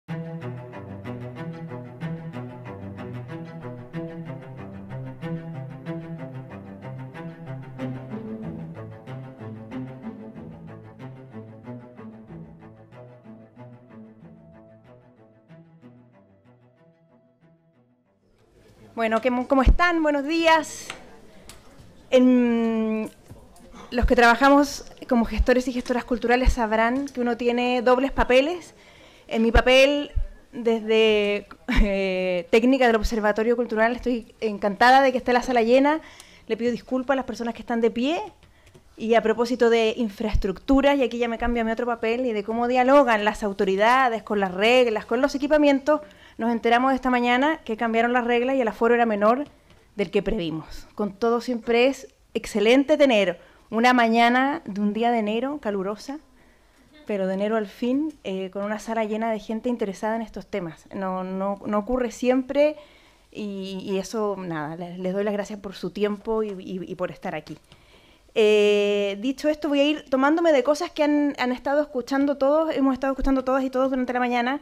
Bueno, ¿cómo están? Buenos días. Los que trabajamos como gestores y gestoras culturales sabrán que uno tiene dobles papeles. En mi papel, desde técnica del Observatorio Cultural, estoy encantada de que esté la sala llena. Le pido disculpas a las personas que están de pie. Y a propósito de infraestructuras, y aquí ya me cambia mi otro papel, y de cómo dialogan las autoridades con las reglas, con los equipamientos, nos enteramos esta mañana que cambiaron las reglas y el aforo era menor del que previmos. Con todo, siempre es excelente tener una mañana de un día de enero calurosa, pero de enero al fin, con una sala llena de gente interesada en estos temas. No ocurre siempre, y eso, nada, les doy las gracias por su tiempo y por estar aquí. Dicho esto, voy a ir tomándome de cosas que han estado escuchando todos, hemos estado escuchando todas y todos durante la mañana.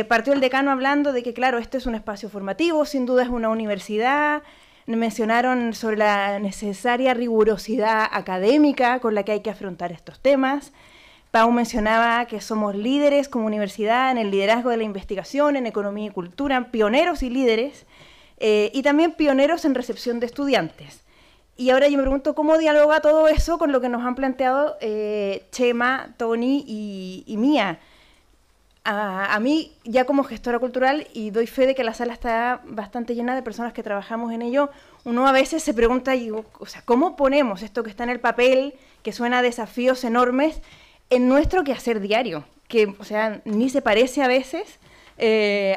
Partió el decano hablando de que, claro, este es un espacio formativo, sin duda es una universidad. Mencionaron sobre la necesaria rigurosidad académica con la que hay que afrontar estos temas. Pau mencionaba que somos líderes como universidad en el liderazgo de la investigación, en economía y cultura, pioneros y líderes, y también pioneros en recepción de estudiantes. Y ahora yo me pregunto cómo dialoga todo eso con lo que nos han planteado Chema, Tony y Mía. A mí, ya como gestora cultural, y doy fe de que la sala está bastante llena de personas que trabajamos en ello, uno a veces se pregunta, o sea, ¿cómo ponemos esto que está en el papel, que suena a desafíos enormes, en nuestro quehacer diario? Que, o sea, ni se parece a veces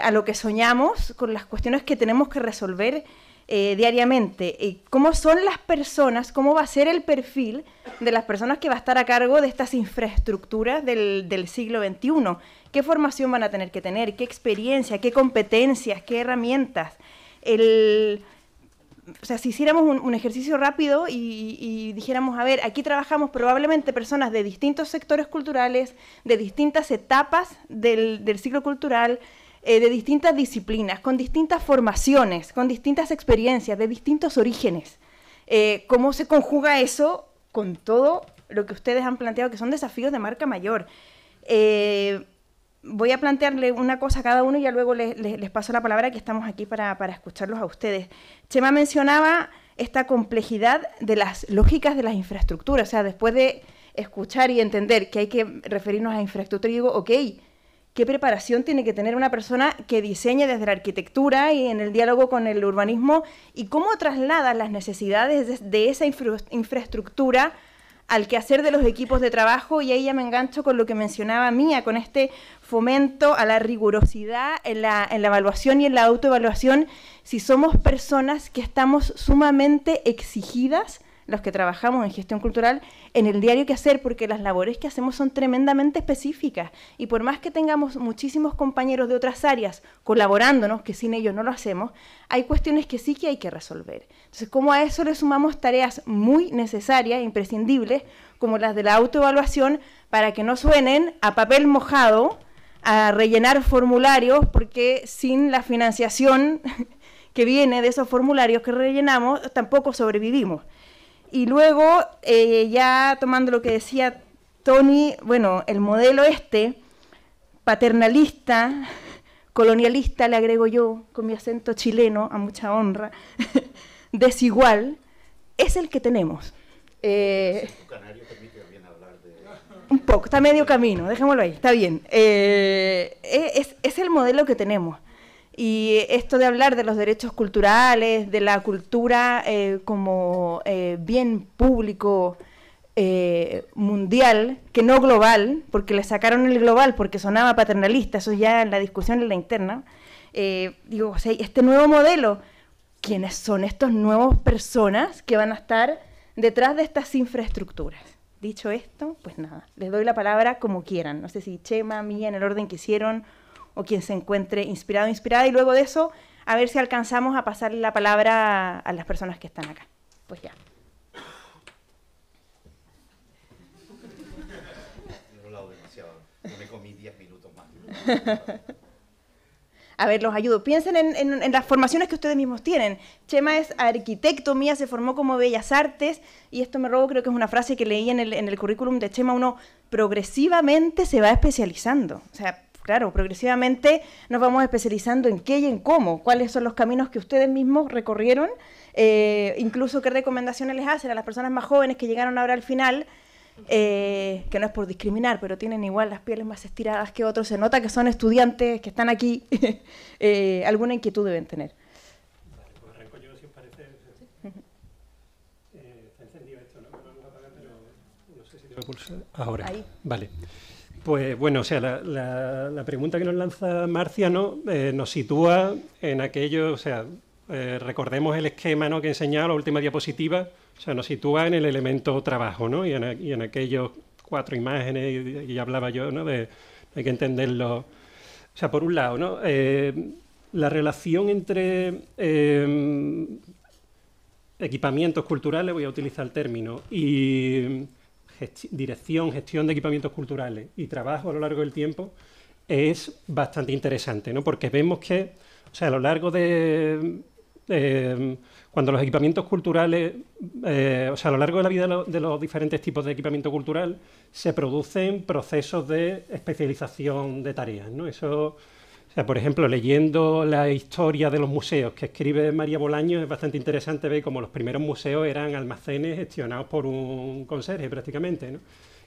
a lo que soñamos con las cuestiones que tenemos que resolver diariamente. ¿Cómo son las personas? ¿Cómo va a ser el perfil de las personas que va a estar a cargo de estas infraestructuras del siglo XXI? ¿Qué formación van a tener que tener? ¿Qué experiencia? ¿Qué competencias? ¿Qué herramientas? O sea, si hiciéramos un ejercicio rápido y dijéramos, a ver, aquí trabajamos probablemente personas de distintos sectores culturales, de distintas etapas del ciclo cultural, de distintas disciplinas, con distintas formaciones, con distintas experiencias, de distintos orígenes. ¿Cómo se conjuga eso con todo lo que ustedes han planteado, que son desafíos de marca mayor? Voy a plantearle una cosa a cada uno y ya luego les paso la palabra, que estamos aquí para escucharlos a ustedes. Chema mencionaba esta complejidad de las lógicas de las infraestructuras. O sea, después de escuchar y entender que hay que referirnos a infraestructura, digo, ok, ¿qué preparación tiene que tener una persona que diseñe desde la arquitectura y en el diálogo con el urbanismo? ¿Y cómo traslada las necesidades de esa infraestructura al quehacer de los equipos de trabajo? Y ahí ya me engancho con lo que mencionaba Mía, con este fomento a la rigurosidad en la evaluación y en la autoevaluación, si somos personas que estamos sumamente exigidas, los que trabajamos en gestión cultural, en el diario que hacer, porque las labores que hacemos son tremendamente específicas, y por más que tengamos muchísimos compañeros de otras áreas colaborándonos, que sin ellos no lo hacemos, hay cuestiones que sí que hay que resolver. Entonces, ¿cómo a eso le sumamos tareas muy necesarias, imprescindibles, como las de la autoevaluación, para que no suenen a papel mojado, a rellenar formularios, porque sin la financiación que viene de esos formularios que rellenamos, tampoco sobrevivimos? Y luego, ya tomando lo que decía Tony, bueno, el modelo paternalista, colonialista, le agrego yo, con mi acento chileno, a mucha honra, desigual, es el que tenemos. Un poco, está medio camino, dejémoslo ahí, está bien. Es el modelo que tenemos. Y esto de hablar de los derechos culturales, de la cultura como bien público mundial, que no global, porque le sacaron el global porque sonaba paternalista, eso ya en la discusión en la interna. Digo, o sea, este nuevo modelo, ¿quiénes son estas nuevas personas que van a estar detrás de estas infraestructuras? Dicho esto, pues nada, les doy la palabra como quieran. No sé si Chema, Mía, en el orden que hicieron, o quien se encuentre inspirado o inspirada, y luego de eso, a ver si alcanzamos a pasarle la palabra a las personas que están acá. Pues ya. No lo he hablado demasiado, no me comí 10 minutos más. a ver, los ayudo. Piensen en las formaciones que ustedes mismos tienen. Chema es arquitecto, Mía se formó como Bellas Artes, y esto me robo, creo que es una frase que leí en el currículum de Chema, uno progresivamente se va especializando. O sea, claro, progresivamente nos vamos especializando en qué y en cómo, cuáles son los caminos que ustedes mismos recorrieron, incluso qué recomendaciones les hacen a las personas más jóvenes que llegaron ahora al final, que no es por discriminar, pero tienen igual las pieles más estiradas que otros, se nota que son estudiantes, que están aquí, alguna inquietud deben tener. Vale, pues arranco yo, si os parece. Está encendido esto, ¿no? Vamos a apagar, pero no sé si tengo que pulsar. Ahora, ahí. Vale. Pues bueno, o sea, la pregunta que nos lanza Marcia, ¿no? Nos sitúa en aquello, o sea, recordemos el esquema, ¿no?, que he enseñado, la última diapositiva, o sea, nos sitúa en el elemento trabajo, ¿no? Y en aquellos 4 imágenes, y hablaba yo, ¿no?, de hay que entenderlo. O sea, por un lado, ¿no?, la relación entre equipamientos culturales, voy a utilizar el término, y gestión de equipamientos culturales y trabajo a lo largo del tiempo es bastante interesante, ¿no? Porque vemos que, o sea, a lo largo de cuando los equipamientos culturales, o sea, a lo largo de la vida de los diferentes tipos de equipamiento cultural, se producen procesos de especialización de tareas, ¿no? Eso, o sea, por ejemplo, leyendo la historia de los museos que escribe María Bolaños, es bastante interesante ver cómo los primeros museos eran almacenes gestionados por un conserje prácticamente, ¿no?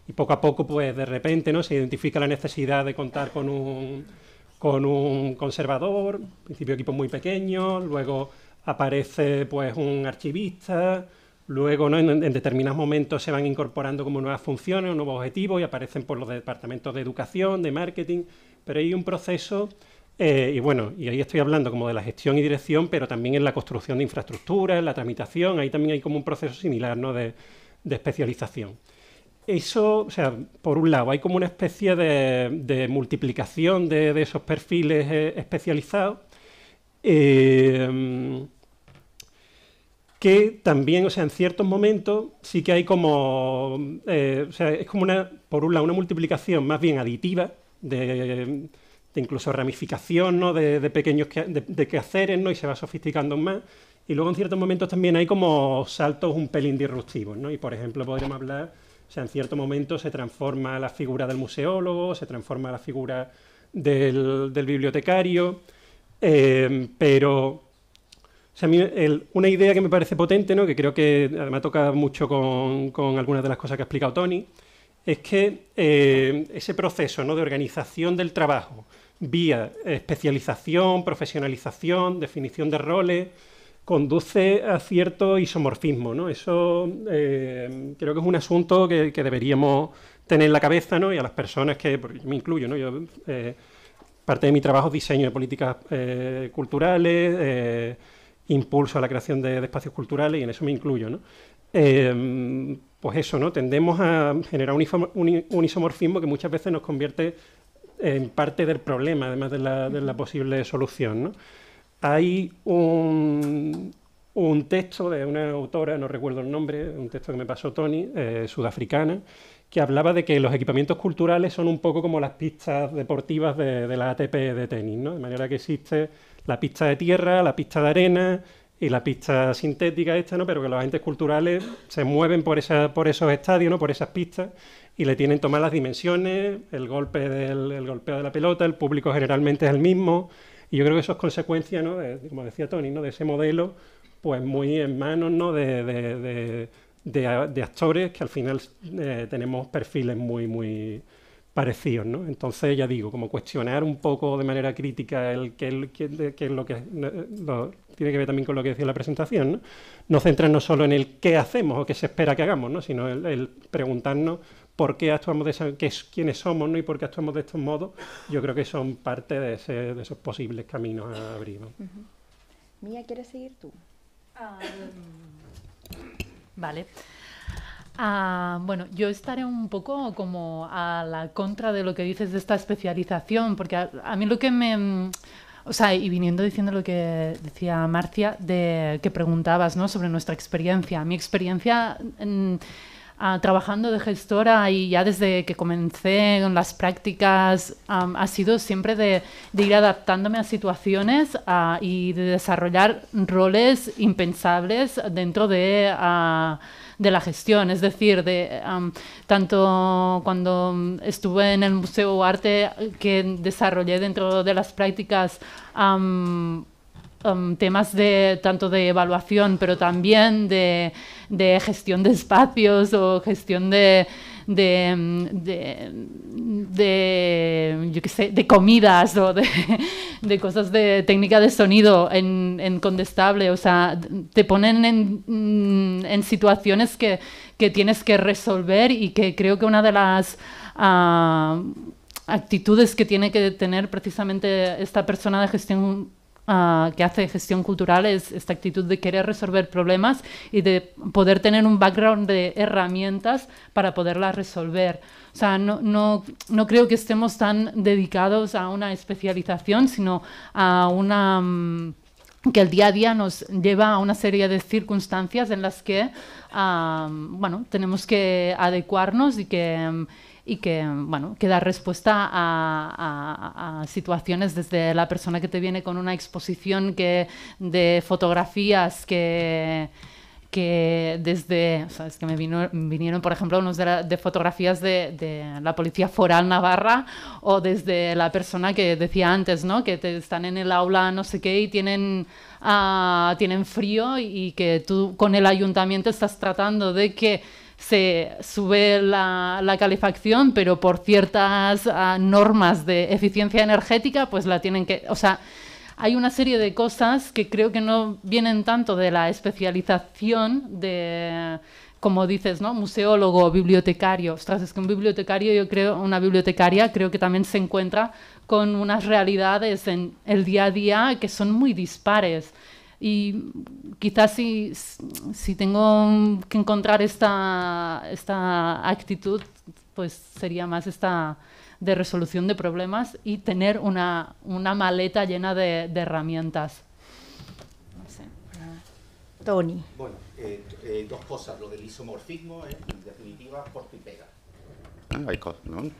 Y poco a poco, pues de repente, ¿no?, se identifica la necesidad de contar con un conservador, en principio equipos muy pequeños, luego aparece pues un archivista, luego, ¿no?, en determinados momentos se van incorporando como nuevas funciones, nuevos objetivos, y aparecen por los departamentos de educación, de marketing, pero hay un proceso. Y bueno, y ahí estoy hablando como de la gestión y dirección, pero también en la construcción de infraestructuras, en la tramitación, ahí también hay como un proceso similar, ¿no?, de especialización. Eso, o sea, por un lado, hay como una especie de multiplicación de esos perfiles especializados, que también, o sea, en ciertos momentos sí que hay como, o sea, es como por un lado, una multiplicación más bien aditiva, de incluso ramificación, ¿no?, de pequeños de quehaceres, ¿no?, y se va sofisticando más. Y luego en ciertos momentos también hay como saltos un pelín disruptivos, ¿no? Y por ejemplo podríamos hablar, o sea, en ciertos momentos se transforma la figura del museólogo, se transforma la figura del bibliotecario, pero, o sea, a mí una idea que me parece potente, ¿no?, que creo que además toca mucho con algunas de las cosas que ha explicado Toni, es que ese proceso, ¿no?, de organización del trabajo vía especialización, profesionalización, definición de roles, conduce a cierto isomorfismo, ¿no? Eso creo que es un asunto que deberíamos tener en la cabeza, ¿no?, y a las personas que, porque yo me incluyo, ¿no?, yo, parte de mi trabajo es diseño de políticas culturales, impulso a la creación de espacios culturales, y en eso me incluyo, ¿no? Pues eso, ¿no?, tendemos a generar un isomorfismo que muchas veces nos convierte en parte del problema, además de la posible solución, ¿no? Hay un texto de una autora, no recuerdo el nombre, un texto que me pasó Toni, sudafricana, que hablaba de que los equipamientos culturales son un poco como las pistas deportivas de la ATP de tenis, ¿no? De manera que existe la pista de tierra, la pista de arena y la pista sintética esta, ¿no? Pero que los agentes culturales se mueven por esos estadios, ¿no?, por esas pistas, y le tienen tomadas las dimensiones, el golpeo de la pelota, el público generalmente es el mismo, y yo creo que eso es consecuencia, ¿no?, como decía Toni, ¿no?, de ese modelo, pues muy en manos, ¿no?, de actores que al final tenemos perfiles muy, muy parecidos, ¿no? Entonces, ya digo, como cuestionar un poco de manera crítica qué es lo que tiene que ver también con lo que decía la presentación, ¿no? No centrarnos solo en el qué hacemos o qué se espera que hagamos, ¿no?, sino el preguntarnos por qué actuamos quiénes somos, ¿no?, y por qué actuamos de estos modos. Yo creo que son parte de esos posibles caminos a abrir, ¿no? Mía, ¿quieres seguir tú? Vale. Bueno, yo estaré un poco como a la contra de lo que dices de esta especialización, porque a mí lo que me... O sea, y viniendo diciendo lo que decía Marcia, que preguntabas, ¿no?, sobre nuestra experiencia. Mi experiencia trabajando de gestora y ya desde que comencé en las prácticas ha sido siempre de ir adaptándome a situaciones y de desarrollar roles impensables dentro de la gestión. Es decir, tanto cuando estuve en el Museo Arte, que desarrollé dentro de las prácticas temas tanto de evaluación, pero también de gestión de espacios o gestión de yo qué sé, de comidas o de cosas de técnica de sonido en Condestable. O sea, te ponen en situaciones que tienes que resolver, y que creo que una de las actitudes que tiene que tener precisamente esta persona de gestión que hace gestión cultural es esta actitud de querer resolver problemas y de poder tener un background de herramientas para poderlas resolver. O sea, no creo que estemos tan dedicados a una especialización, sino a que el día a día nos lleva a una serie de circunstancias en las que tenemos que adecuarnos y que dar respuesta a situaciones, desde la persona que te viene con una exposición de fotografías que desde, o sea, es que vinieron, por ejemplo, unos de fotografías de la Policía Foral Navarra, o desde la persona que decía antes, ¿no?, que están en el aula no sé qué y tienen frío, y que tú con el ayuntamiento estás tratando de que se sube la calefacción, pero por ciertas normas de eficiencia energética, pues la tienen que... O sea, hay una serie de cosas que creo que no vienen tanto de la especialización de, como dices, ¿no?, museólogo, bibliotecario. Ostras, es que un bibliotecario, una bibliotecaria creo que también se encuentra con unas realidades en el día a día que son muy dispares. Y quizás si tengo que encontrar esta actitud, pues sería más esta de resolución de problemas y tener una maleta llena de herramientas. No sé. Tony. Bueno, dos cosas. Lo del isomorfismo es, en definitiva, corta y pega. Hay cosas, ¿no?,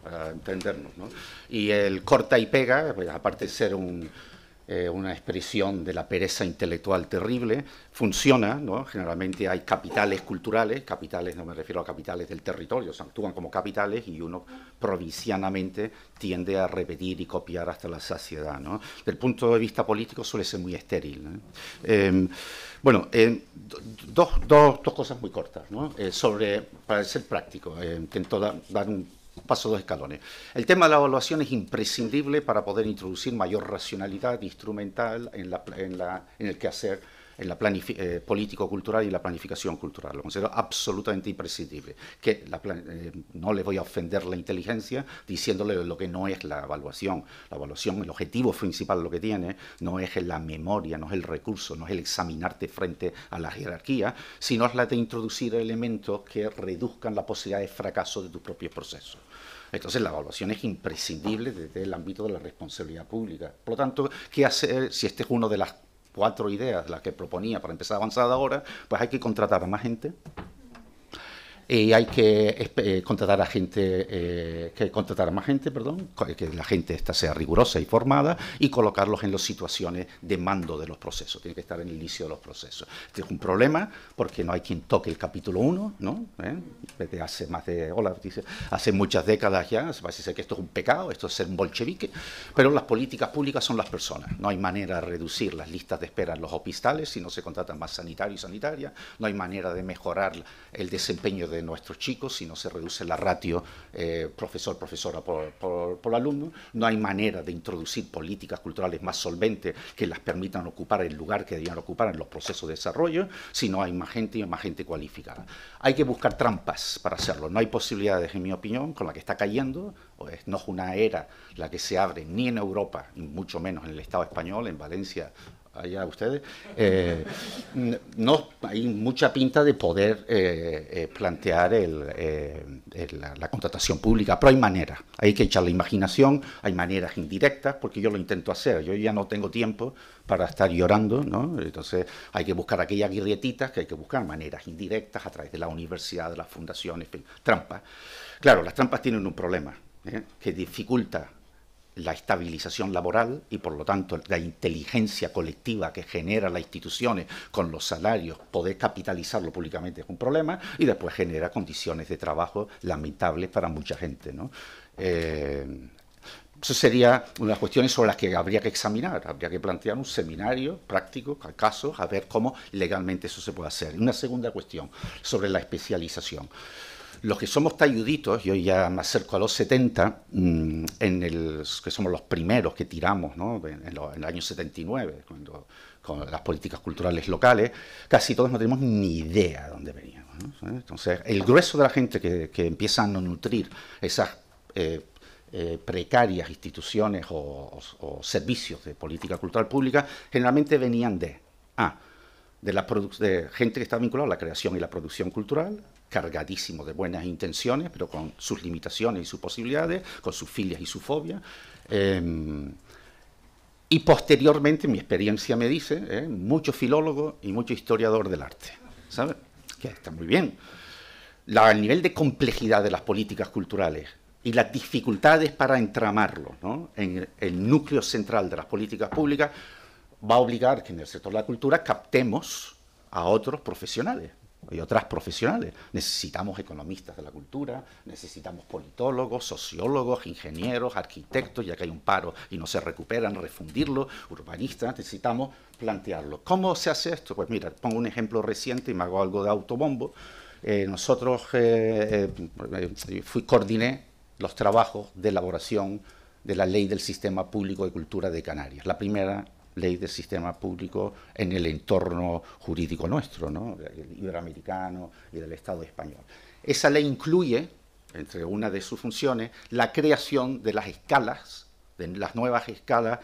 para entendernos, ¿no? Y el corta y pega, pues, aparte de ser una expresión de la pereza intelectual terrible, funciona, ¿no? Generalmente hay capitales culturales, capitales, no me refiero a capitales del territorio, o sea, actúan como capitales, y uno provincianamente tiende a repetir y copiar hasta la saciedad, ¿no? Del punto de vista político suele ser muy estéril, ¿no? Dos cosas muy cortas, ¿no? Para ser práctico, intento dar un paso dos escalones. El tema de la evaluación es imprescindible para poder introducir mayor racionalidad instrumental en el quehacer, en la político-cultural y la planificación cultural. Lo considero absolutamente imprescindible. No le voy a ofender la inteligencia diciéndole lo que no es la evaluación. La evaluación, el objetivo principal de lo que tiene, no es la memoria, no es el recurso, no es el examinarte frente a la jerarquía, sino es la de introducir elementos que reduzcan la posibilidad de fracaso de tus propios procesos. Entonces, la evaluación es imprescindible desde el ámbito de la responsabilidad pública. Por lo tanto, ¿qué hacer si este es uno de las 4 ideas, las que proponía para empezar a avanzar ahora? Pues hay que contratar a más gente, y hay que contratar a más gente, que la gente esta sea rigurosa y formada, y colocarlos en las situaciones de mando de los procesos. Tiene que estar en el inicio de los procesos. Este es un problema porque no hay quien toque el capítulo 1, ¿no? Desde hace muchas décadas ya, parece ser que esto es un pecado, esto es ser un bolchevique, pero las políticas públicas son las personas. No hay manera de reducir las listas de espera en los hospitales si no se contratan más sanitarios y sanitarias. No hay manera de mejorar el desempeño de nuestros chicos si no se reduce la ratio profesor-profesora por alumno. No hay manera de introducir políticas culturales más solventes que las permitan ocupar el lugar que debían ocupar en los procesos de desarrollo si no hay más gente y más gente cualificada. Hay que buscar trampas para hacerlo. No hay posibilidades, en mi opinión, con la que está cayendo. No es una era la que se abre ni en Europa, ni mucho menos en el Estado español, en Valencia allá ustedes, no hay mucha pinta de poder plantear la contratación pública, pero hay maneras, hay que echar la imaginación, hay maneras indirectas, porque yo lo intento hacer, yo ya no tengo tiempo para estar llorando, ¿no? Entonces hay que buscar aquellas grietitas que hay que buscar, maneras indirectas a través de la universidad, de las fundaciones, en fin, trampas. Claro, las trampas tienen un problema, que dificulta la estabilización laboral y, por lo tanto, la inteligencia colectiva que genera las instituciones con los salarios, poder capitalizarlo públicamente es un problema, y después genera condiciones de trabajo lamentables para mucha gente, ¿no? Eso sería una de las cuestiones sobre las que habría que examinar, habría que plantear un seminario práctico, casos, a ver cómo legalmente eso se puede hacer. Y una segunda cuestión sobre la especialización. Los que somos talluditos, yo ya me acerco a los 70, que somos los primeros que tiramos, ¿no? en el año 79, con las políticas culturales locales, casi todos no tenemos ni idea de dónde veníamos, ¿no? Entonces, el grueso de la gente que empiezan a nutrir esas precarias instituciones o servicios de política cultural pública, generalmente venían de gente que está vinculada a la creación y la producción cultural, cargadísimo de buenas intenciones, pero con sus limitaciones y sus posibilidades, con sus filias y sus fobias. Y posteriormente, mi experiencia me dice, mucho filólogo y mucho historiador del arte, ¿sabes? Que está muy bien. El nivel de complejidad de las políticas culturales y las dificultades para entramarlo, ¿no? En el núcleo central de las políticas públicas va a obligar que en el sector de la cultura captemos a otros profesionales y otras profesionales. Necesitamos economistas de la cultura, necesitamos politólogos, sociólogos, ingenieros, arquitectos, ya que hay un paro y no se recuperan, refundirlo, urbanistas, necesitamos plantearlo. ¿Cómo se hace esto? Pues mira, pongo un ejemplo reciente y me hago algo de autobombo. Nosotros coordiné los trabajos de elaboración de la Ley del Sistema Público de Cultura de Canarias, la primera ley del sistema público en el entorno jurídico nuestro, ¿no? El iberoamericano y del Estado español. Esa ley incluye, entre una de sus funciones, la creación de las escalas, de las nuevas escalas,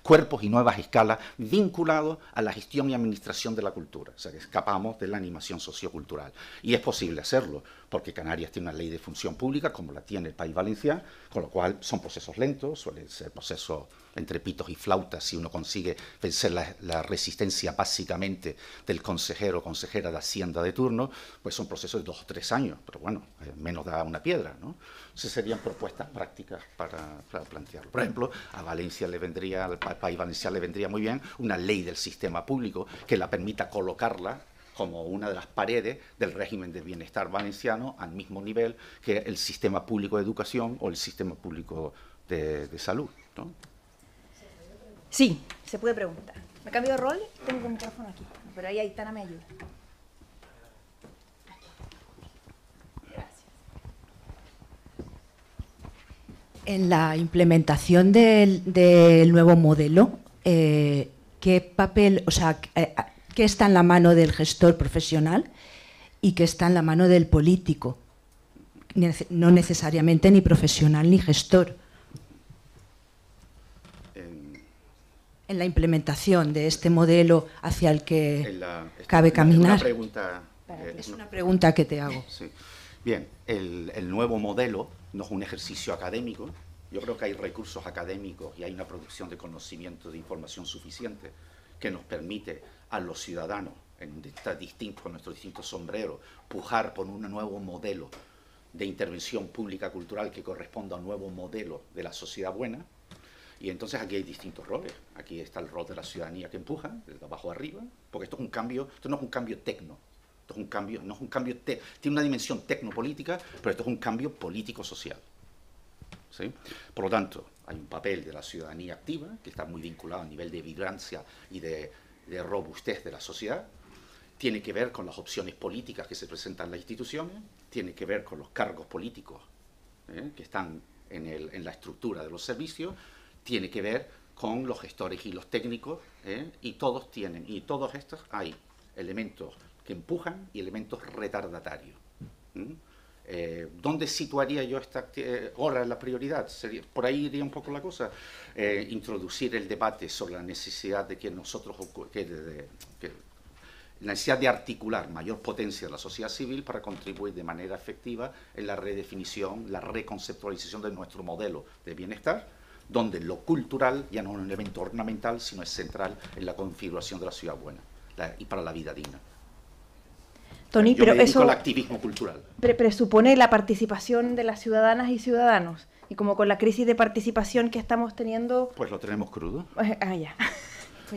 cuerpos y nuevas escalas vinculados a la gestión y administración de la cultura. O sea, que escapamos de la animación sociocultural. Y es posible hacerlo, porque Canarias tiene una ley de función pública, como la tiene el País Valenciano, con lo cual son procesos lentos, suelen ser procesos entre pitos y flautas, si uno consigue vencer la resistencia básicamente del consejero o consejera de Hacienda de turno, pues son procesos de 2 o 3 años, pero bueno, menos da una piedra, ¿no? Esas serían propuestas prácticas para plantearlo. Por ejemplo, a Valencia le vendría, al País Valenciano le vendría muy bien una ley del sistema público que la permita colocarla como una de las paredes del régimen de bienestar valenciano al mismo nivel que el sistema público de educación o el sistema público de salud, ¿no? Sí, se puede preguntar. ¿Me cambio de rol? Tengo un micrófono aquí, pero ahí Aitana me ayuda. Gracias. En la implementación del nuevo modelo, ¿qué papel, o sea, qué está en la mano del gestor profesional y qué está en la mano del político? No necesariamente ni profesional ni gestor. En la implementación de este modelo hacia el que cabe caminar. Es una pregunta que te hago. Sí. Bien, el nuevo modelo no es un ejercicio académico. Yo creo que hay recursos académicos y hay una producción de conocimiento, de información suficiente que nos permite a los ciudadanos, con nuestros distintos sombreros, pujar por un nuevo modelo de intervención pública cultural que corresponda a un nuevo modelo de la sociedad buena. Y entonces aquí hay distintos roles. Aquí está el rol de la ciudadanía que empuja, desde abajo arriba, porque esto es un cambio, esto no es un cambio tecno, esto es un cambio, no es un cambio, tiene una dimensión tecnopolítica, pero esto es un cambio político-social, ¿sí? Por lo tanto, hay un papel de la ciudadanía activa, que está muy vinculado a nivel de vibrancia y de robustez de la sociedad, tiene que ver con las opciones políticas que se presentan en las instituciones, tiene que ver con los cargos políticos que están en la estructura de los servicios, tiene que ver con los gestores y los técnicos, y todos estos hay elementos que empujan y elementos retardatarios. ¿Dónde situaría yo esta hora en la prioridad? Por ahí iría un poco la cosa. Introducir el debate sobre la necesidad de que nosotros, la necesidad de articular mayor potencia de la sociedad civil para contribuir de manera efectiva en la redefinición, la reconceptualización de nuestro modelo de bienestar, donde lo cultural ya no es un elemento ornamental, sino es central en la configuración de la ciudad buena y para la vida digna. Tony, Yo pero me dedico eso al activismo cultural. presupone la participación de las ciudadanas y ciudadanos. Y como con la crisis de participación que estamos teniendo... Pues lo tenemos crudo. Ya.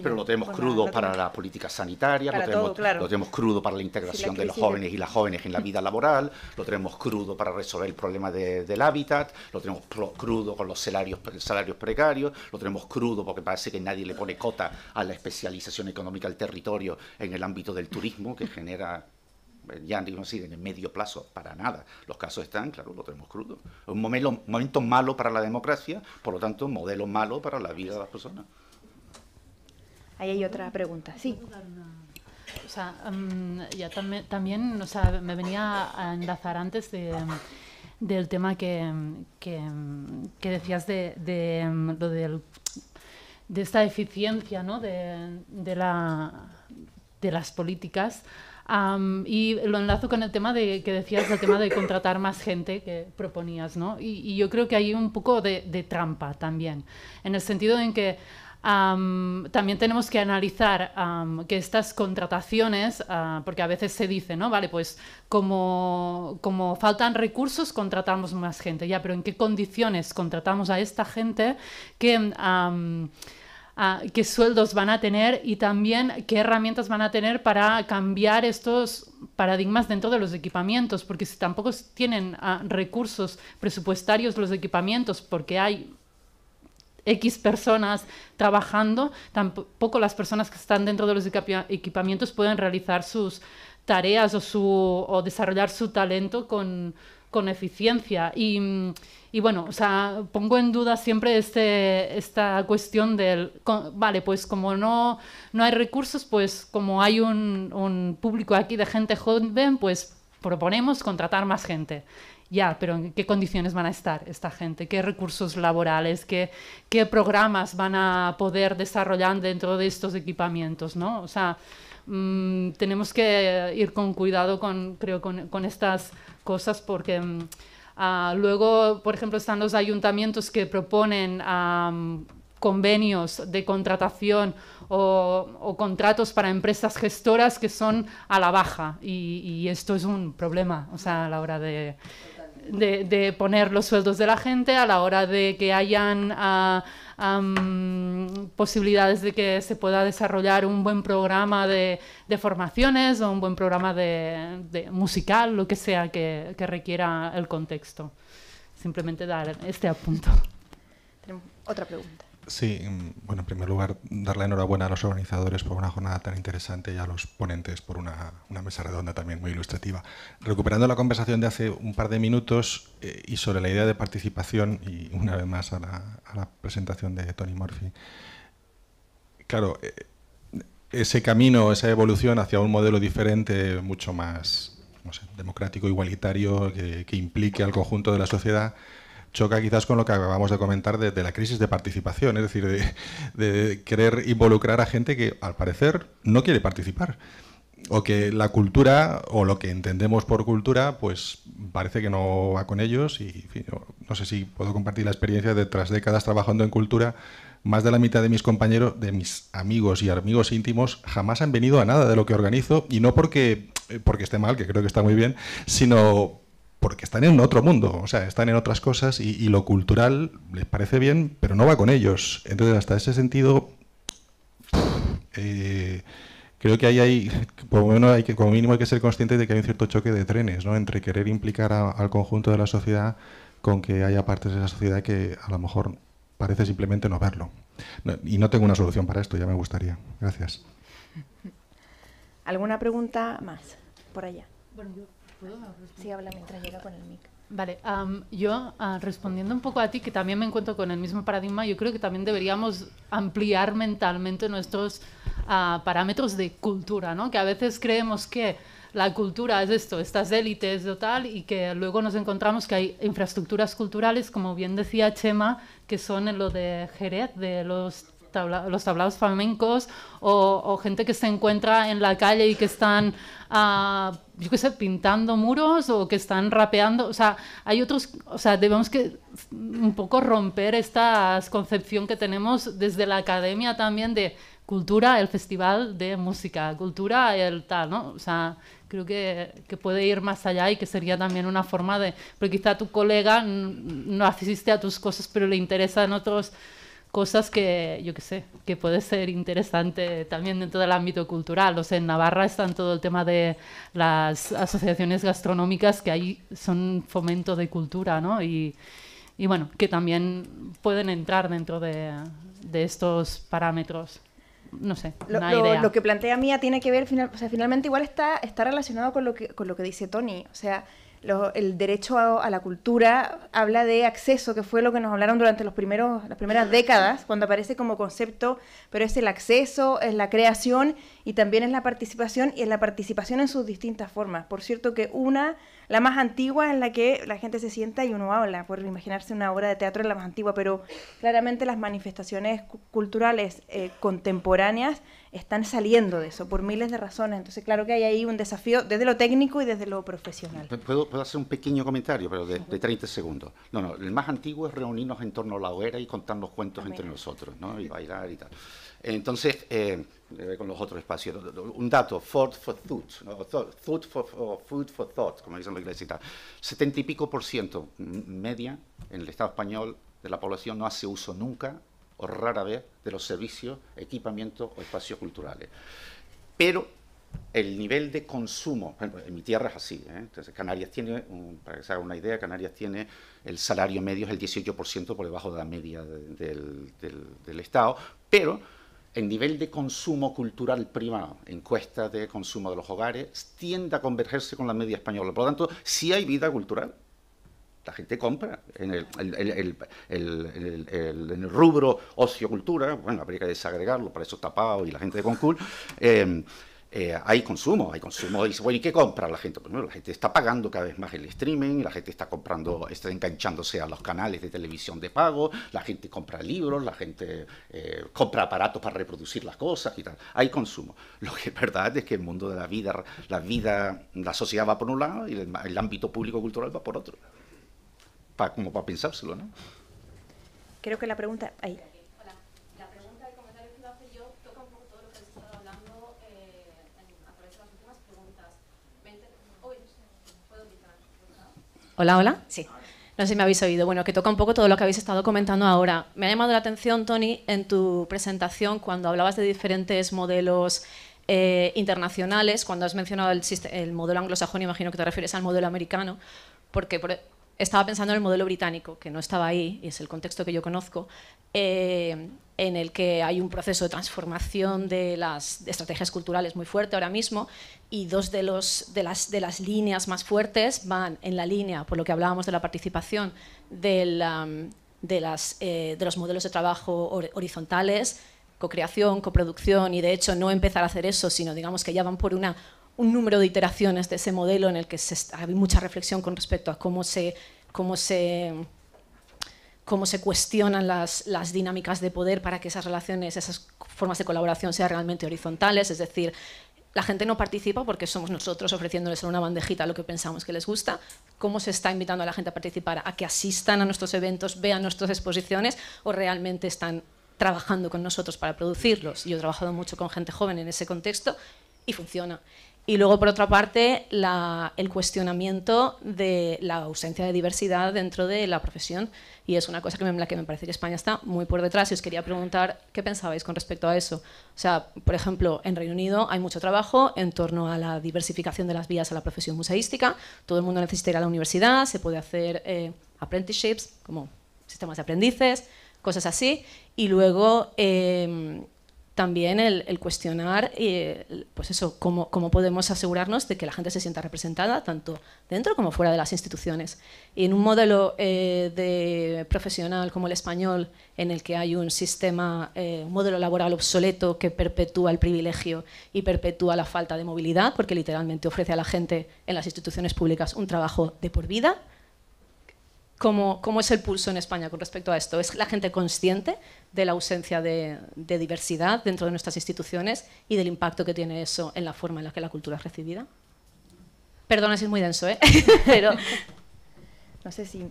Pero lo tenemos crudo para la política sanitaria, lo tenemos crudo para la integración de los jóvenes y las jóvenes en la vida laboral, lo tenemos crudo para resolver el problema del hábitat, lo tenemos crudo con los salarios precarios, lo tenemos crudo porque parece que nadie le pone cota a la especialización económica del territorio en el ámbito del turismo, que genera... ya no decir en el medio plazo, para nada. Los casos están, claro, lo tenemos crudo. Es un momento malo para la democracia, por lo tanto, un modelo malo para la vida de las personas. Ahí hay otra pregunta, sí. O sea, ya también, o sea, me venía a enlazar antes del tema que decías lo de esta eficiencia, ¿no? de las políticas. Y lo enlazo con el tema que decías, el tema de contratar más gente que proponías, ¿no? Y yo creo que hay un poco de trampa también, en el sentido en que también tenemos que analizar que estas contrataciones, porque a veces se dice, ¿no? Vale, pues como faltan recursos, contratamos más gente. Ya, pero ¿en qué condiciones contratamos a esta gente? ¿Qué sueldos van a tener y también qué herramientas van a tener para cambiar estos paradigmas dentro de los equipamientos? Porque si tampoco tienen recursos presupuestarios los equipamientos, porque hay X personas trabajando, tampoco las personas que están dentro de los equipamientos pueden realizar sus tareas o desarrollar su talento con eficiencia. Y bueno, o sea, pongo en duda siempre esta cuestión vale, pues como no hay recursos, pues como hay un público aquí de gente joven, pues proponemos contratar más gente. Ya, pero ¿en qué condiciones van a estar esta gente? ¿Qué recursos laborales? ¿Qué programas van a poder desarrollar dentro de estos equipamientos, ¿no? O sea, tenemos que ir con cuidado con estas cosas porque luego, por ejemplo, están los ayuntamientos que proponen convenios de contratación o contratos para empresas gestoras que son a la baja y esto es un problema, o sea, a la hora de poner los sueldos de la gente, a la hora de que hayan posibilidades de que se pueda desarrollar un buen programa de formaciones o un buen programa de musical, lo que sea que requiera el contexto. Simplemente dar este apunto. Tenemos otra pregunta. Sí, bueno, en primer lugar, dar la enhorabuena a los organizadores por una jornada tan interesante y a los ponentes por una mesa redonda también muy ilustrativa. Recuperando la conversación de hace un par de minutos y sobre la idea de participación, y una vez más a la presentación de Tony Murphy, claro, ese camino, esa evolución hacia un modelo diferente, mucho más, no sé, democrático, igualitario, que implique al conjunto de la sociedad, choca quizás con lo que acabamos de comentar de la crisis de participación, es decir, de querer involucrar a gente que, al parecer, no quiere participar. O que la cultura, o lo que entendemos por cultura, pues parece que no va con ellos. Y en fin, no sé si puedo compartir la experiencia de tras décadas trabajando en cultura. Más de la mitad de mis compañeros, de mis amigos y amigos íntimos, jamás han venido a nada de lo que organizo. Y no porque esté mal, que creo que está muy bien, sino porque están en otro mundo, o sea, están en otras cosas y lo cultural les parece bien, pero no va con ellos. Entonces, hasta ese sentido, creo que ahí hay, por lo menos como mínimo hay que ser conscientes de que hay un cierto choque de trenes, ¿no? Entre querer implicar al conjunto de la sociedad con que haya partes de la sociedad que a lo mejor parece simplemente no verlo. Y no tengo una solución para esto, ya me gustaría. Gracias. ¿Alguna pregunta más por allá? Bueno, ¿puedo hablar? Sí, habla mientras llega con el mic. Vale, yo respondiendo un poco a ti, que también me encuentro con el mismo paradigma, yo creo que también deberíamos ampliar mentalmente nuestros parámetros de cultura, ¿no? Que a veces creemos que la cultura es esto, estas élites o tal, y que luego nos encontramos que hay infraestructuras culturales, como bien decía Chema, que son en lo de Jerez, de los tablados flamencos, o gente que se encuentra en la calle y que están, yo qué sé, pintando muros o que están rapeando. O sea, hay otros, o sea, debemos que un poco romper esta concepción que tenemos desde la academia también de cultura, el festival de música, cultura, el tal, ¿no? O sea, creo que puede ir más allá y que sería también una forma de... Porque quizá tu colega no asiste a tus cosas, pero le interesan otras cosas que, yo qué sé, que puede ser interesante también dentro del ámbito cultural. O sea, en Navarra están todo el tema de las asociaciones gastronómicas, que ahí son fomento de cultura, ¿no? Y bueno, que también pueden entrar dentro de estos parámetros. No sé, una idea. Lo que plantea Mía tiene que ver, o sea, finalmente igual está relacionado con lo que dice Toni. O sea, el derecho a la cultura habla de acceso, que fue lo que nos hablaron durante las primeras décadas, cuando aparece como concepto, pero es el acceso, es la creación y también es la participación, y es la participación en sus distintas formas. Por cierto que la más antigua, en la que la gente se sienta y uno habla, por imaginarse una obra de teatro es la más antigua, pero claramente las manifestaciones culturales contemporáneas están saliendo de eso por miles de razones. Entonces, claro que hay ahí un desafío desde lo técnico y desde lo profesional. ¿Puedo hacer un pequeño comentario, pero de 30 segundos? No, el más antiguo es reunirnos en torno a la hoguera y contarnos cuentos entre nosotros, ¿no? Y bailar y tal. Entonces, con los otros espacios, un dato, food for thought, ¿no? Food for thought, como dicen los ingleses y tal. 70 y pico % media en el Estado español de la población no hace uso nunca o rara vez de los servicios, equipamientos o espacios culturales. Pero el nivel de consumo, en mi tierra es así, Entonces Canarias tiene, para que se haga una idea, Canarias tiene el salario medio es el 18% por debajo de la media del Estado, pero el nivel de consumo cultural privado, encuestas de consumo de los hogares, tiende a convergerse con la media española. Por lo tanto, sí hay vida cultural. La gente compra en el rubro ocio-cultura, bueno, habría que desagregarlo, para eso está Pau y la gente de Concul, hay consumo, y dice, bueno, ¿y qué compra la gente? Pues bueno, la gente está pagando cada vez más el streaming, la gente está enganchándose a los canales de televisión de pago, la gente compra libros, la gente compra aparatos para reproducir las cosas y tal. Hay consumo. Lo que es verdad es que el mundo de la sociedad va por un lado y el ámbito público-cultural va por otro. Como para pensárselo, ¿no? Creo que la pregunta... Ahí. Hola. La pregunta y comentario que iba a hacer yo toca un poco todo lo que habéis estado hablando a través de las últimas preguntas. ¿Puedo quitar? Hola. Sí. No sé si me habéis oído. Bueno, que toca un poco todo lo que habéis estado comentando ahora. Me ha llamado la atención, Toni, en tu presentación, cuando hablabas de diferentes modelos internacionales, cuando has mencionado el modelo anglosajón, imagino que te refieres al modelo americano, porque estaba pensando en el modelo británico, que no estaba ahí, y es el contexto que yo conozco, en el que hay un proceso de transformación de las estrategias culturales muy fuerte ahora mismo, y dos de las líneas más fuertes van en la línea, por lo que hablábamos de la participación, de los modelos de trabajo horizontales, co-creación, coproducción, y de hecho no empezar a hacer eso, sino digamos que ya van por un número de iteraciones de ese modelo en el que hay mucha reflexión con respecto a cómo se cuestionan las dinámicas de poder para que esas relaciones, esas formas de colaboración sean realmente horizontales. Es decir, la gente no participa porque somos nosotros ofreciéndoles en una bandejita lo que pensamos que les gusta. ¿Cómo se está invitando a la gente a participar? ¿A que asistan a nuestros eventos, vean nuestras exposiciones o realmente están trabajando con nosotros para producirlos? Yo he trabajado mucho con gente joven en ese contexto y funciona. Y luego, por otra parte, el cuestionamiento de la ausencia de diversidad dentro de la profesión. Y es una cosa en la que me parece que España está muy por detrás. Y os quería preguntar qué pensabais con respecto a eso. O sea, por ejemplo, en Reino Unido hay mucho trabajo en torno a la diversificación de las vías a la profesión museística. Todo el mundo necesita ir a la universidad, se puede hacer apprenticeships, como sistemas de aprendices, cosas así. Y luego... también el cuestionar pues eso, cómo podemos asegurarnos de que la gente se sienta representada tanto dentro como fuera de las instituciones. Y en un modelo profesional como el español, en el que hay un sistema, un modelo laboral obsoleto que perpetúa el privilegio y perpetúa la falta de movilidad, porque literalmente ofrece a la gente en las instituciones públicas un trabajo de por vida. ¿Cómo es el pulso en España con respecto a esto? ¿Es la gente consciente de la ausencia de diversidad dentro de nuestras instituciones y del impacto que tiene eso en la forma en la que la cultura es recibida? Perdona si es muy denso, ¿eh? Pero no sé si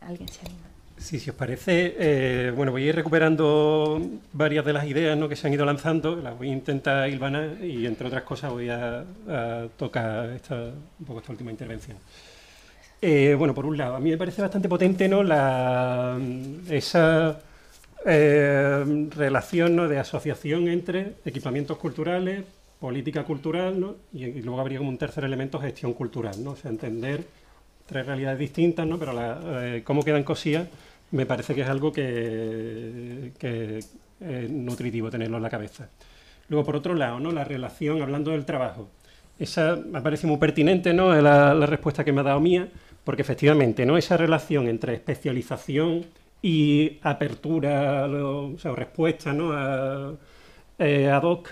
alguien se anima. Sí, si os parece, bueno, voy a ir recuperando varias de las ideas, ¿no?, que se han ido lanzando, las voy a intentar hilvanar y, entre otras cosas, voy a tocar un poco esta última intervención. Bueno, por un lado, a mí me parece bastante potente, ¿no?, esa relación, ¿no?, de asociación entre equipamientos culturales, política cultural, ¿no?, y luego habría como un tercer elemento, gestión cultural, ¿no? O sea, entender tres realidades distintas, ¿no?, pero cómo quedan cosillas, me parece que es algo que es nutritivo tenerlo en la cabeza. Luego, por otro lado, ¿no?, la relación, hablando del trabajo. Esa me parece muy pertinente, ¿no?, la respuesta que me ha dado Mía, porque efectivamente, ¿no?, esa relación entre especialización y apertura, o sea, respuesta, ¿no?, ad hoc,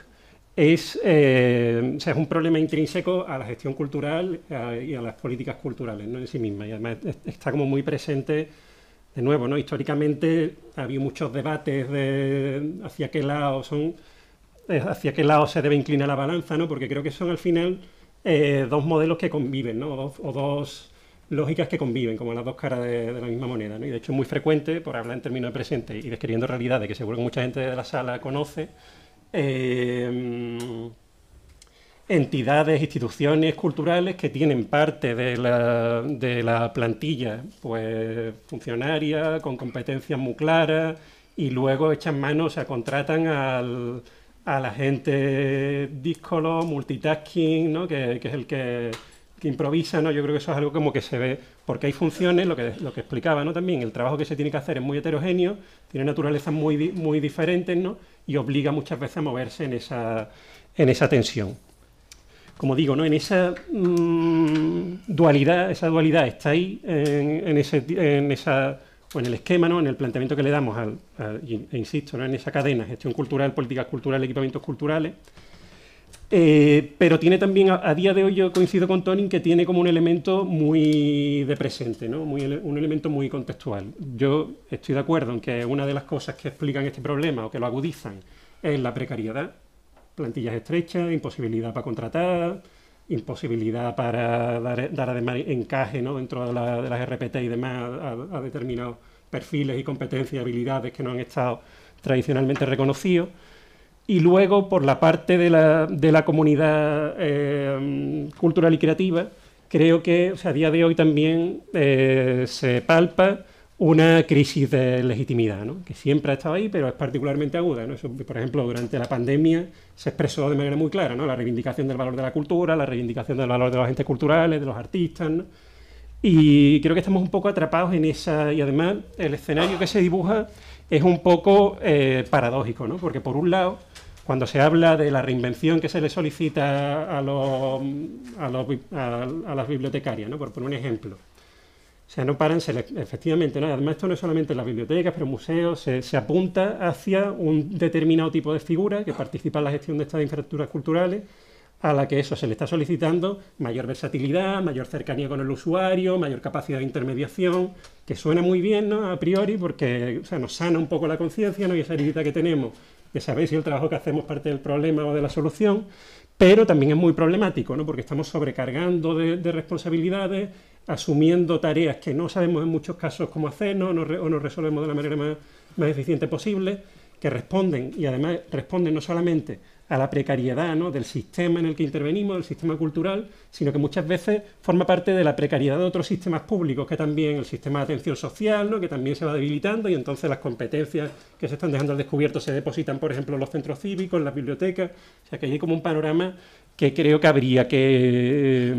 es un problema intrínseco a la gestión cultural y a las políticas culturales, ¿no?, en sí mismas. Y además está como muy presente, de nuevo, ¿no?, históricamente ha habido muchos debates de hacia qué lado se debe inclinar la balanza, ¿no?, porque creo que son al final dos modelos que conviven, ¿no?, o dos lógicas que conviven, como las dos caras de la misma moneda, ¿no? Y de hecho es muy frecuente, por hablar en términos de presente y describiendo realidades que seguro que mucha gente de la sala conoce, entidades, instituciones culturales que tienen parte de la plantilla pues funcionaria, con competencias muy claras, y luego echan mano, o sea, contratan a la gente díscolo, multitasking, ¿no?, que es el que improvisa, ¿no? Yo creo que eso es algo como que se ve, porque hay funciones, lo que explicaba, ¿no?, también, el trabajo que se tiene que hacer es muy heterogéneo, tiene naturalezas muy diferentes, ¿no?, y obliga muchas veces a moverse en esa tensión. Como digo, ¿no?, en esa dualidad está ahí, en el esquema, ¿no?, en el planteamiento que le damos e insisto, ¿no?, en esa cadena, gestión cultural, políticas culturales, equipamientos culturales. Pero tiene también, a día de hoy yo coincido con Tony, que tiene como un elemento muy de presente, ¿no?, un elemento muy contextual. Yo estoy de acuerdo en que una de las cosas que explican este problema o que lo agudizan es la precariedad, plantillas estrechas, imposibilidad para contratar, imposibilidad para dar además encaje, ¿no?, dentro de las RPT y demás a determinados perfiles y competencias y habilidades que no han estado tradicionalmente reconocidos. Y luego, por la parte de la comunidad cultural y creativa, creo que, o sea, a día de hoy también se palpa una crisis de legitimidad, ¿no?, que siempre ha estado ahí, pero es particularmente aguda, ¿no? Eso, por ejemplo, durante la pandemia se expresó de manera muy clara, ¿no?, la reivindicación del valor de la cultura, la reivindicación del valor de los agentes culturales, de los artistas, ¿no? Y creo que estamos un poco atrapados en esa, y además el escenario que se dibuja es un poco paradójico, ¿no?, porque por un lado, cuando se habla de la reinvención que se le solicita a las bibliotecarias, ¿no?, por poner un ejemplo, o sea, no paran, efectivamente, ¿no?, además esto no es solamente en las bibliotecas, pero en museos, se apunta hacia un determinado tipo de figura que participa en la gestión de estas infraestructuras culturales, a la que eso se le está solicitando mayor versatilidad, mayor cercanía con el usuario, mayor capacidad de intermediación, que suena muy bien, ¿no?, a priori, porque, o sea, nos sana un poco la conciencia, ¿no?, y esa heridita que tenemos de saber si el trabajo que hacemos parte del problema o de la solución, pero también es muy problemático, ¿no?, porque estamos sobrecargando de responsabilidades, asumiendo tareas que no sabemos en muchos casos cómo hacer, ¿no?, o nos resolvemos de la manera más eficiente posible, que responden, y además responden no solamente a la precariedad, ¿no?, del sistema en el que intervenimos, del sistema cultural, sino que muchas veces forma parte de la precariedad de otros sistemas públicos, que también el sistema de atención social, ¿no?, que también se va debilitando, y entonces las competencias que se están dejando al descubierto se depositan, por ejemplo, en los centros cívicos, en las bibliotecas. O sea, que hay como un panorama que creo que habría que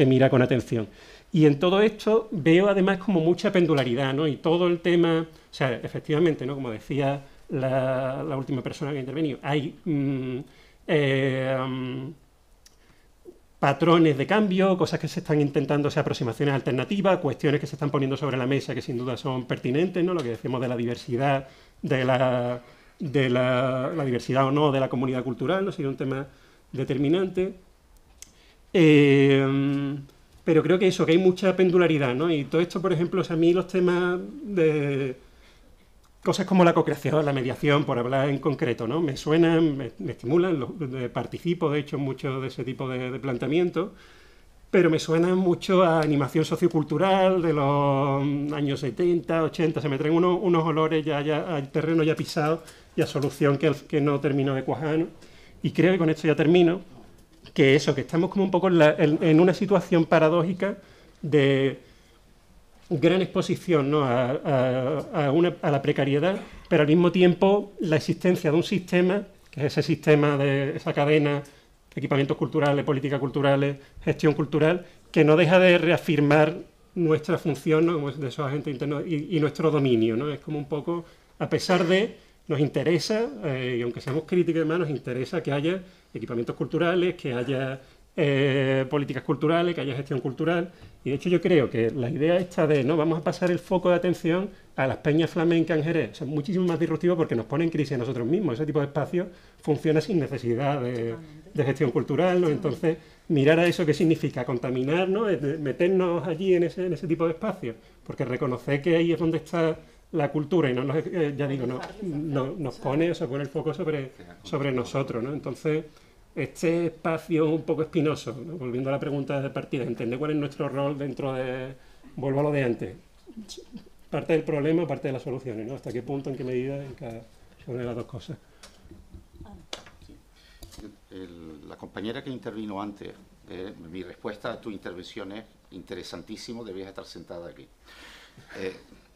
mirar con atención. Y en todo esto veo además como mucha pendularidad, ¿no?, y todo el tema, o sea, efectivamente, ¿no?, como decía la última persona que ha intervenido. Hay patrones de cambio, cosas que se están intentando hacer, aproximaciones alternativas, cuestiones que se están poniendo sobre la mesa que sin duda son pertinentes, ¿no? Lo que decimos de la diversidad, de la diversidad o no de la comunidad cultural, ¿no? Sería un tema determinante. Pero creo que eso, que hay mucha pendularidad, ¿no? Y todo esto, por ejemplo, a mí los temas de cosas como la co-creación, la mediación, por hablar en concreto, ¿no? Me suenan, me estimulan, participo, de hecho, en mucho de ese tipo de planteamientos, pero me suenan mucho a animación sociocultural de los años 70, 80, se me traen unos olores ya al terreno ya pisado y a solución que no termino de cuajar, ¿no? Y creo que con esto ya termino, que eso, que estamos como un poco en una situación paradójica de gran exposición, ¿no? a la precariedad, pero al mismo tiempo la existencia de un sistema, que es ese sistema de esa cadena de equipamientos culturales, políticas culturales, gestión cultural, que no deja de reafirmar nuestra función, ¿no? Como de esos agentes internos y nuestro dominio, ¿no? Es como un poco, a pesar de, nos interesa, y aunque seamos críticos y demás, nos interesa que haya equipamientos culturales, que haya políticas culturales, que haya gestión cultural. Y de hecho yo creo que la idea esta de no vamos a pasar el foco de atención a las peñas flamencas en Jerez, o sea, muchísimo más disruptivo porque nos pone en crisis a nosotros mismos. Ese tipo de espacio funciona sin necesidad de gestión cultural, ¿no? Entonces, mirar a eso qué significa, contaminar, ¿no? Meternos allí en ese tipo de espacios, porque reconocer que ahí es donde está la cultura y no nos, ya digo, nos pone, o sea, pone el foco sobre nosotros, ¿no? Entonces, este espacio un poco espinoso, ¿no? Volviendo a la pregunta de partida, entender cuál es nuestro rol dentro de, vuelvo a lo de antes, parte del problema, parte de las soluciones, ¿no? Hasta qué punto, en qué medida, en cada una de las dos cosas. La compañera que intervino antes, mi respuesta a tu intervención es interesantísimo, debías estar sentada aquí.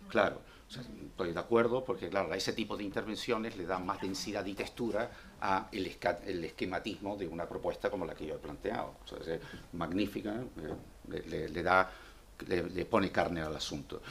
Claro, o sea, estoy de acuerdo porque, claro, a ese tipo de intervenciones le dan más densidad y textura a el esquematismo de una propuesta como la que yo he planteado. O sea, es magnífica, le pone carne al asunto.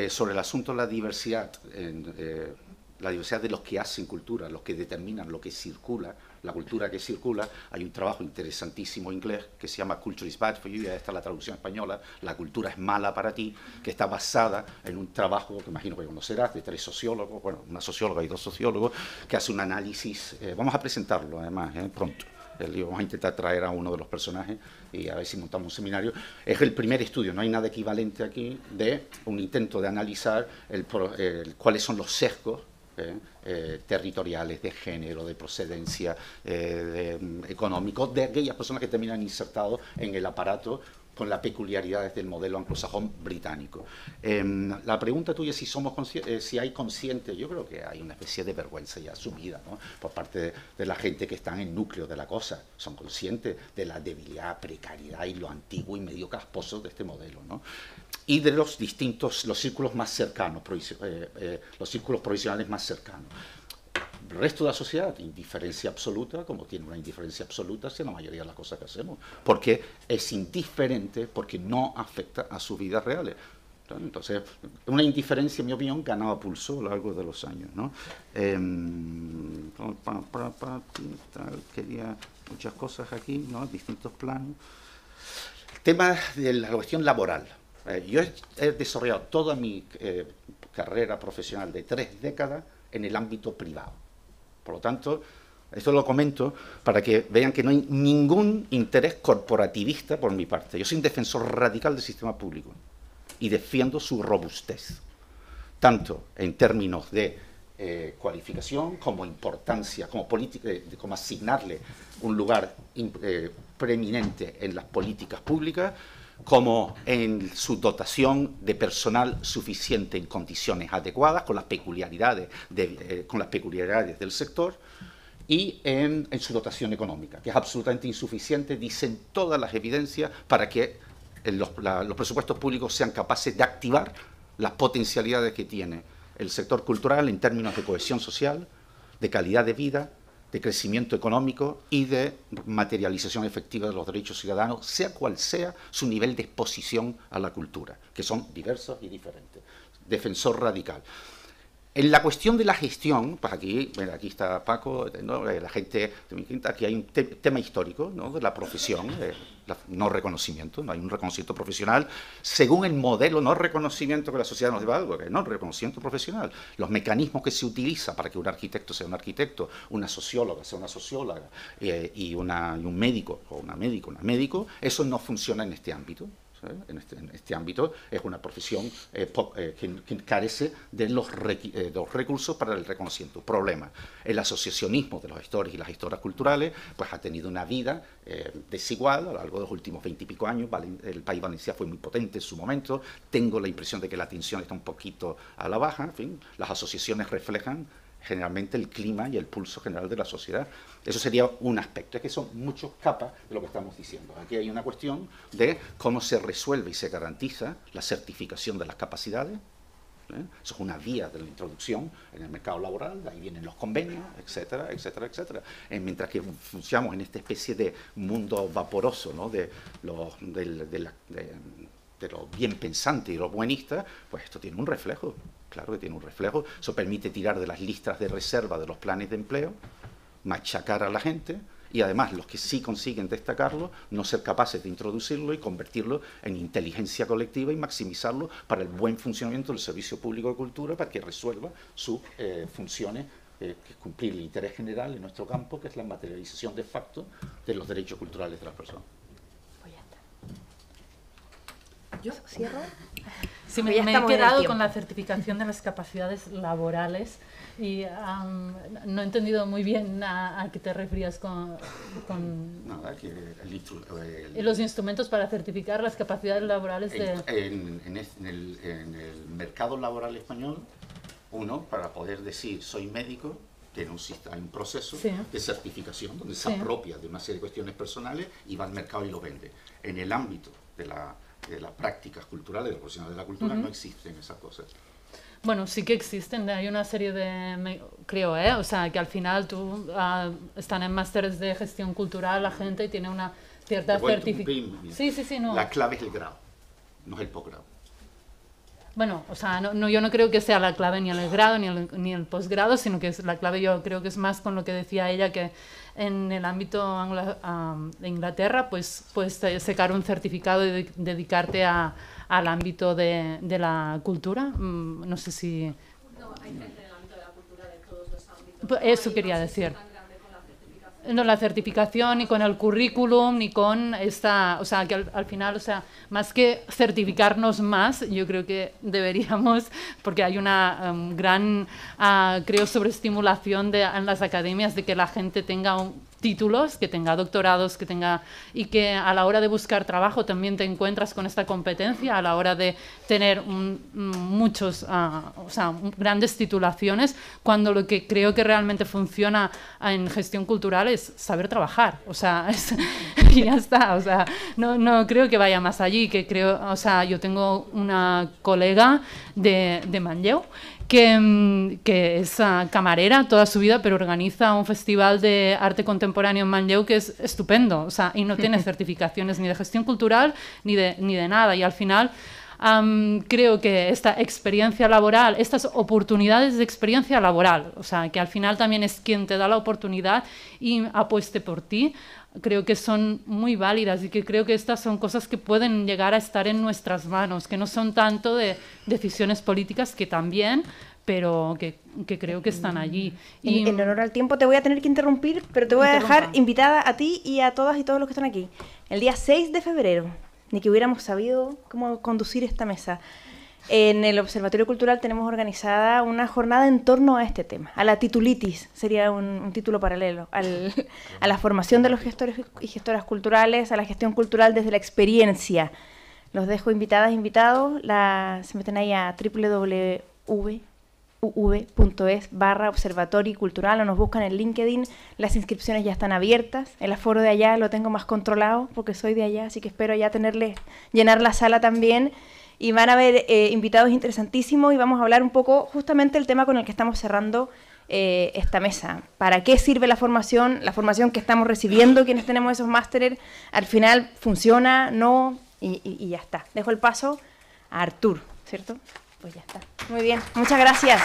Sobre el asunto de la diversidad de los que hacen cultura, los que determinan lo que circula, la cultura que circula, hay un trabajo interesantísimo inglés que se llama Culture is bad for you, y ahí está la traducción española, la cultura es mala para ti, que está basada en un trabajo que imagino que conocerás, de 3 sociólogos, bueno, una socióloga y 2 sociólogos, que hace un análisis, vamos a presentarlo además, pronto. Vamos a intentar traer a uno de los personajes y a ver si montamos un seminario. Es el primer estudio, no hay nada equivalente aquí, de un intento de analizar cuáles son los sesgos territoriales, de género, de procedencia, económico, de aquellas personas que terminan insertados en el aparato con las peculiaridades del modelo anglosajón británico. La pregunta tuya, si hay consciente, yo creo que hay una especie de vergüenza ya asumida, ¿no? Por parte de la gente que está en el núcleo de la cosa. Son conscientes de la debilidad, precariedad y lo antiguo y medio casposo de este modelo, ¿no? Y de los círculos más cercanos, los círculos provisionales más cercanos. El resto de la sociedad, indiferencia absoluta, como tiene una indiferencia absoluta hacia la mayoría de las cosas que hacemos, porque es indiferente, porque no afecta a sus vidas reales. Entonces, una indiferencia, en mi opinión, ganaba pulso a lo largo de los años, ¿no? Quería muchas cosas aquí, ¿no? Distintos planos. El tema de la cuestión laboral. Yo he desarrollado toda mi carrera profesional de 3 décadas en el ámbito privado. Por lo tanto, esto lo comento para que vean que no hay ningún interés corporativista por mi parte. Yo soy un defensor radical del sistema público y defiendo su robustez, tanto en términos de cualificación, como importancia, como asignarle un lugar preeminente en las políticas públicas, como en su dotación de personal suficiente en condiciones adecuadas, con las peculiaridades del sector, y en su dotación económica, que es absolutamente insuficiente, dicen todas las evidencias, para que los presupuestos públicos sean capaces de activar las potencialidades que tiene el sector cultural en términos de cohesión social, de calidad de vida, de crecimiento económico y de materialización efectiva de los derechos ciudadanos, sea cual sea su nivel de exposición a la cultura, que son diversos y diferentes. Defensor radical. En la cuestión de la gestión, pues aquí está Paco, ¿no? La gente, aquí hay un tema histórico, ¿no? De la profesión, no reconocimiento, no hay un reconocimiento profesional según el modelo, no reconocimiento que la sociedad nos deba algo, que no, reconocimiento profesional. Los mecanismos que se utilizan para que un arquitecto sea un arquitecto, una socióloga sea una socióloga y un médico o una médico, eso no funciona en este ámbito. En este ámbito es una profesión que carece de los recursos para el reconocimiento. Problema, el asociacionismo de los gestores y las gestoras culturales pues ha tenido una vida desigual a lo largo de los últimos 20 y pico años. El País Valenciano fue muy potente en su momento, tengo la impresión de que la atención está un poquito a la baja. En fin, las asociaciones reflejan generalmente el clima y el pulso general de la sociedad. Eso sería un aspecto. Es que son muchas capas de lo que estamos diciendo. Aquí hay una cuestión de cómo se resuelve y se garantiza la certificación de las capacidades. Eso es una vía de la introducción en el mercado laboral, de ahí vienen los convenios, etcétera, etcétera, etcétera. Mientras que funcionamos en esta especie de mundo vaporoso, ¿no? de los bien pensantes y los buenistas, pues esto tiene un reflejo. Claro que tiene un reflejo. Eso permite tirar de las listas de reserva de los planes de empleo, machacar a la gente y además los que sí consiguen destacarlo, no ser capaces de introducirlo y convertirlo en inteligencia colectiva y maximizarlo para el buen funcionamiento del servicio público de cultura, para que resuelva sus funciones, que es cumplir el interés general en nuestro campo, que es la materialización de facto de los derechos culturales de las personas. ¿Yo cierro? Sí, me he quedado con la certificación de las capacidades laborales y no he entendido muy bien a qué te referías con Nada, que los instrumentos para certificar las capacidades laborales de... En el mercado laboral español, uno, para poder decir soy médico, tiene hay un proceso de certificación donde se apropia de una serie de cuestiones personales y va al mercado y lo vende. En el ámbito de las prácticas culturales, de los profesionales de la cultura, no existen esas cosas. Bueno, sí que existen, hay una serie de, creo, o sea, que al final tú están en másteres de gestión cultural la gente y tiene una cierta certificación. Sí, no. La clave es el grado, no es el posgrado. Bueno, o sea, yo no creo que sea la clave ni el grado ni el posgrado, sino que la clave yo creo que es más con lo que decía ella, que en el ámbito de Inglaterra pues puedes sacar un certificado y dedicarte al ámbito de la cultura. No sé si... No, hay gente en el ámbito de la cultura de todos los ámbitos. Pues eso quería decir. No, la certificación, ni con el currículum, ni con esta... O sea, que al final, o sea, más que certificarnos más, yo creo que deberíamos, porque hay una gran, creo, sobreestimulación en las academias de que la gente tenga títulos, que tenga doctorados, que tenga... Y que a la hora de buscar trabajo también te encuentras con esta competencia, a la hora de tener muchos, o sea, grandes titulaciones, cuando lo que creo que realmente funciona en gestión cultural es saber trabajar, o sea, y ya está, o sea, no creo que vaya más allí, que creo, o sea, yo tengo una colega de Manlleu que es camarera toda su vida, pero organiza un festival de arte contemporáneo en Manlleu que es estupendo, o sea, y no tiene certificaciones ni de gestión cultural ni de nada, y al final creo que esta experiencia laboral, estas oportunidades de experiencia laboral, o sea, que al final también es quien te da la oportunidad y apueste por ti, creo que son muy válidas y que creo que estas son cosas que pueden llegar a estar en nuestras manos, que no son tanto de decisiones políticas, que también, pero que creo que están allí. Y en honor al tiempo te voy a tener que interrumpir, pero te voy a dejar invitada a ti y a todas y todos los que están aquí. El día 6 de febrero, ni que hubiéramos sabido cómo conducir esta mesa. En el Observatorio Cultural tenemos organizada una jornada en torno a este tema, a la titulitis, sería un título paralelo, a la formación de los gestores y gestoras culturales, a la gestión cultural desde la experiencia. Los dejo invitadas, invitados, se meten ahí a www.uv.es/observatorio cultural o nos buscan en LinkedIn. Las inscripciones ya están abiertas, el aforo de allá lo tengo más controlado porque soy de allá, así que espero ya llenar la sala también. Y van a haber invitados interesantísimos y vamos a hablar un poco justamente el tema con el que estamos cerrando esta mesa. ¿Para qué sirve la formación? La formación que estamos recibiendo, quienes tenemos esos másteres, al final funciona, no, y ya está. Dejo el paso a Artur, ¿cierto? Pues ya está. Muy bien, muchas gracias.